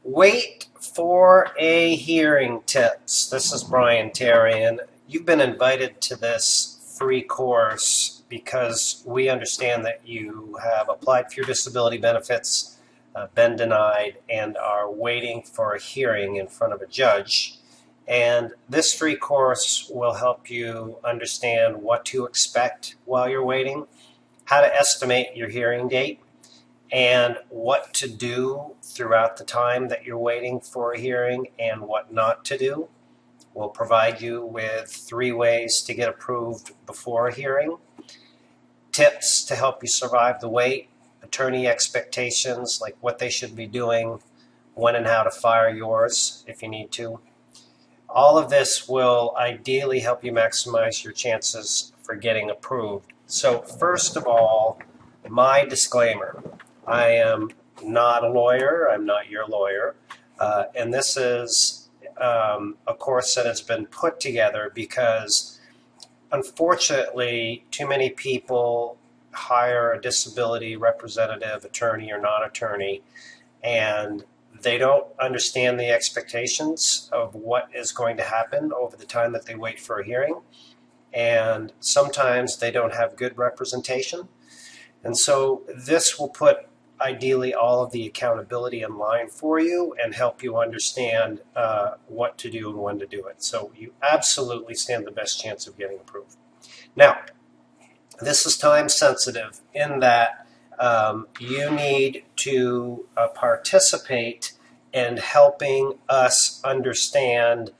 Wait for a hearing tips. This is Brian Terry, and you've been invited to this free course because we understand that you have applied for your disability benefits, been denied, and are waiting for a hearing in front of a judge. And this free course will help you understand what to expect while you're waiting, how to estimate your hearing date, and what to do throughout the time that you're waiting for a hearing and what not to do. We'll provide you with 3 ways to get approved before a hearing, tips to help you survive the wait, attorney expectations, like what they should be doing, when and how to fire yours if you need to. All of this will ideally help you maximize your chances for getting approved. So first of all, my disclaimer. I am not a lawyer. I'm not your lawyer. And this is a course that has been put together because, unfortunately, too many people hire a disability representative, attorney or non-attorney, and they don't understand the expectations of what is going to happen over the time that they wait for a hearing. And sometimes they don't have good representation. And so this will put ideally all of the accountability in line for you and help you understand what to do and when to do it. So you absolutely stand the best chance of getting approved. Now, this is time sensitive in that you need to participate in helping us understand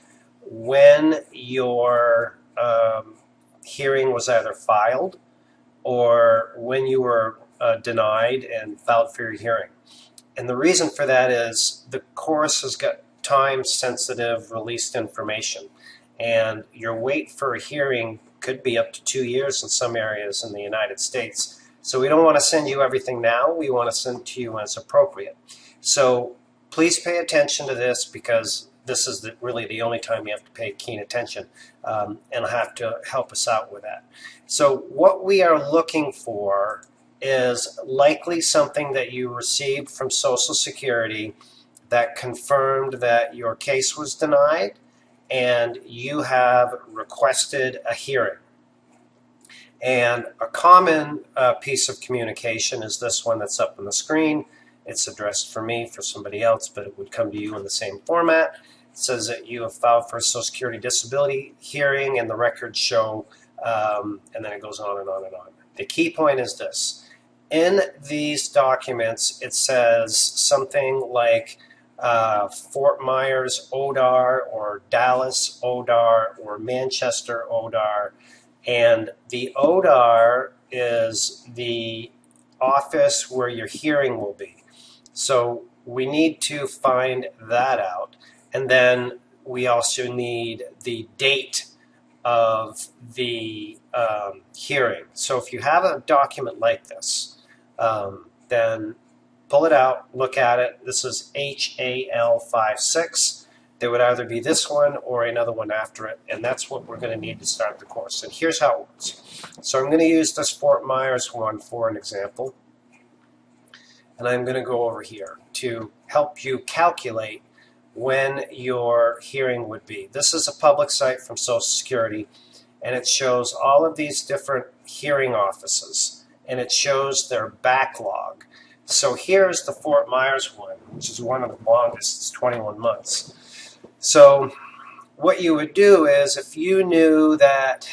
when your hearing was either filed or when you were denied and filed for your hearing. And the reason for that is the course has got time-sensitive released information, and your wait for a hearing could be up to 2 years in some areas in the United States. So we don't want to send you everything now. We want to send to you as appropriate. So please pay attention to this because this is really the only time you have to pay keen attention and have to help us out with that. So what we are looking for is likely something that you received from Social Security that confirmed that your case was denied and you have requested a hearing. And a common piece of communication is this one that's up on the screen. It's addressed for me, for somebody else, but it would come to you in the same format. It says that you have filed for a Social Security disability hearing and the records show, and then it goes on and on and on. The key point is this. In these documents, it says something like Fort Myers ODAR or Dallas ODAR or Manchester ODAR. And the ODAR is the office where your hearing will be. So we need to find that out. And then we also need the date of the hearing. So if you have a document like this, then pull it out, look at it. This is HAL56. There would either be this one or another one after it, and that's what we're going to need to start the course. And here's how it works. So I'm going to use this Fort Myers one for an example, and I'm going to go over here to help you calculate when your hearing would be. This is a public site from Social Security, and it shows all of these different hearing offices, and it shows their backlog. So here's the Fort Myers one, which is one of the longest. It's 21 months. So what you would do is if you knew that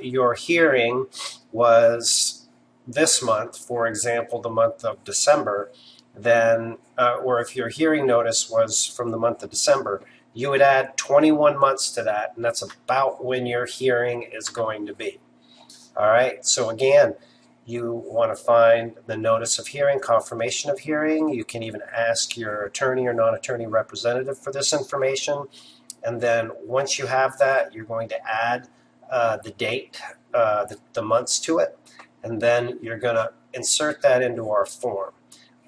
your hearing was this month, for example, the month of December, then, or if your hearing notice was from the month of December, you would add 21 months to that, and that's about when your hearing is going to be. All right, so again, you want to find the notice of hearing, confirmation of hearing. You can even ask your attorney or non-attorney representative for this information. And then once you have that, you're going to add the date, the months to it. And then you're going to insert that into our form.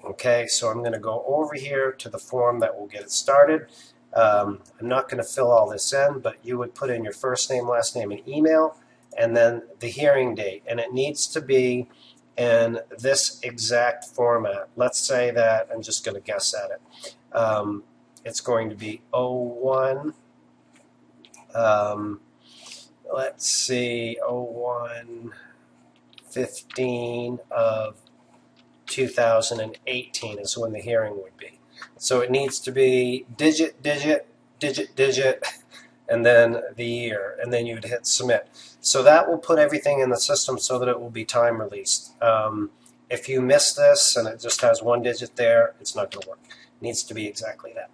Okay, so I'm going to go over here to the form that will get it started. I'm not going to fill all this in, but you would put in your first name, last name, and email, and then the hearing date. And it needs to be in this exact format. Let's say that, I'm just going to guess at it, it's going to be 01, let's see, 01/15 of 2018 is when the hearing would be. So it needs to be digit, digit, digit, digit, and then the year, and then you would hit submit. So that will put everything in the system so that it will be time released. If you miss this and it just has one digit there, it's not going to work. It needs to be exactly that.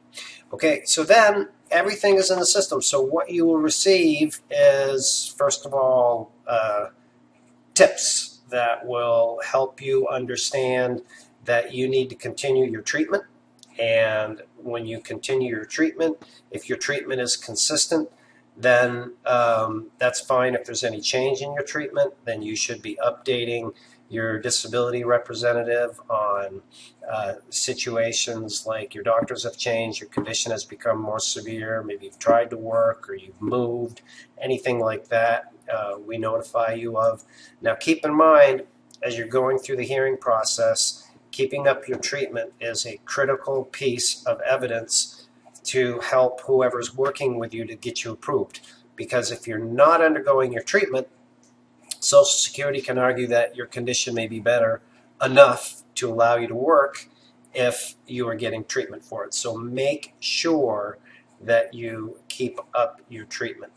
Okay, so then everything is in the system. So what you will receive is, first of all, tips that will help you understand that you need to continue your treatment. And when you continue your treatment, if your treatment is consistent, then that's fine. If there's any change in your treatment, then you should be updating your disability representative on situations like your doctors have changed, your condition has become more severe, maybe you've tried to work or you've moved, anything like that, we notify you of. Now keep in mind, as you're going through the hearing process, keeping up your treatment is a critical piece of evidence to help whoever's working with you to get you approved. Because if you're not undergoing your treatment, Social Security can argue that your condition may be better enough to allow you to work if you are getting treatment for it. So make sure that you keep up your treatment.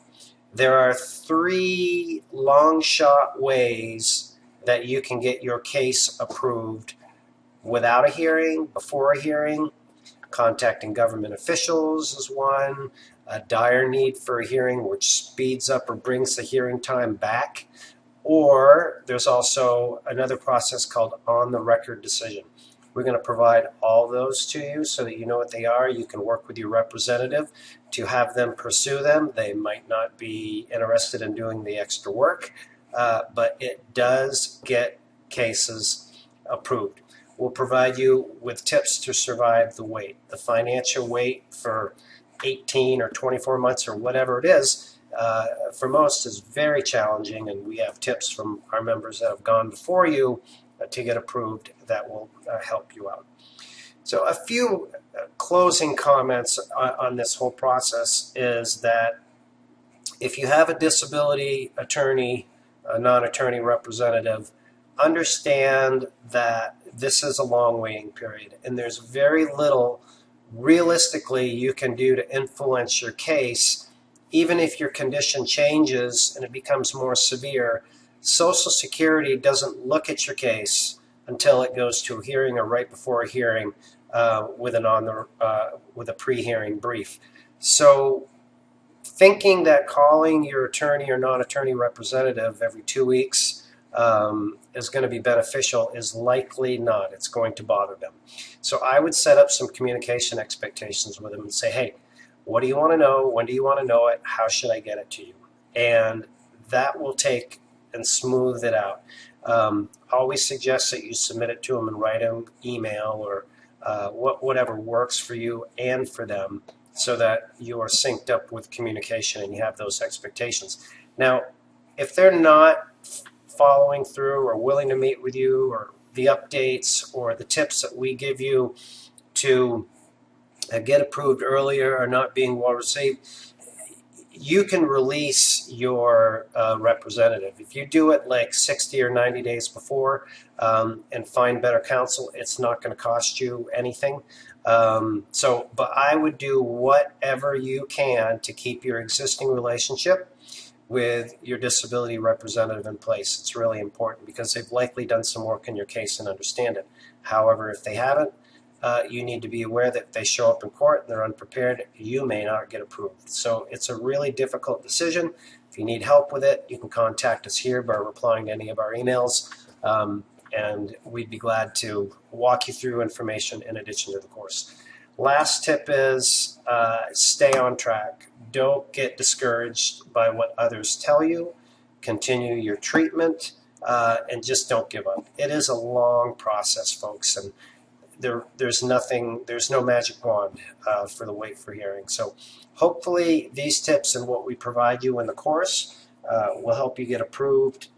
There are 3 long shot ways that you can get your case approved without a hearing, before a hearing. Contacting government officials is one. A dire need for a hearing, which speeds up or brings the hearing time back. Or there's also another process called on-the-record decision. We're going to provide all those to you so that you know what they are. You can work with your representative to have them pursue them. They might not be interested in doing the extra work, but it does get cases approved. We'll provide you with tips to survive the wait. The financial wait for 18 or 24 months or whatever it is, for most is very challenging, and we have tips from our members that have gone before you to get approved that will help you out. So a few closing comments on this whole process is that if you have a disability attorney, a non-attorney representative, understand that this is a long waiting period, and there's very little realistically you can do to influence your case. Even if your condition changes and it becomes more severe, Social Security doesn't look at your case until it goes to a hearing or right before a hearing with a pre-hearing brief. So thinking that calling your attorney or non-attorney representative every 2 weeks is going to be beneficial is likely not. It's going to bother them. So I would set up some communication expectations with them and say, hey, what do you want to know? When do you want to know it? How should I get it to you? And that will take and smooth it out. Always suggest that you submit it to them in writing, email, or whatever works for you and for them, so that you are synced up with communication and you have those expectations. Now, if they're not following through or willing to meet with you, or the updates or the tips that we give you to get approved earlier are not being well received, you can release your representative. If you do it like 60 or 90 days before and find better counsel, it's not going to cost you anything. But I would do whatever you can to keep your existing relationship with your disability representative in place. It's really important because they've likely done some work in your case and understand it. However, if they haven't, you need to be aware that if they show up in court and they're unprepared, you may not get approved. So it's a really difficult decision. If you need help with it, you can contact us here by replying to any of our emails, and we'd be glad to walk you through information in addition to the course. Last tip is stay on track. Don't get discouraged by what others tell you. Continue your treatment, and just don't give up. It is a long process, folks, and there's no magic wand for the wait for hearing. So hopefully these tips and what we provide you in the course will help you get approved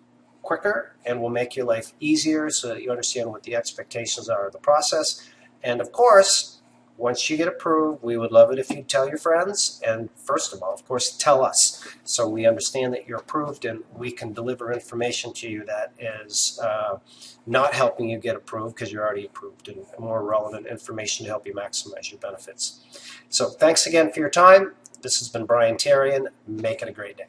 quicker and will make your life easier so that you understand what the expectations are of the process. And of course, once you get approved, we would love it if you'd tell your friends. And first of all, of course, tell us so we understand that you're approved and we can deliver information to you that is not helping you get approved because you're already approved, and more relevant information to help you maximize your benefits. So thanks again for your time. This has been Brian Terrian. Make it a great day.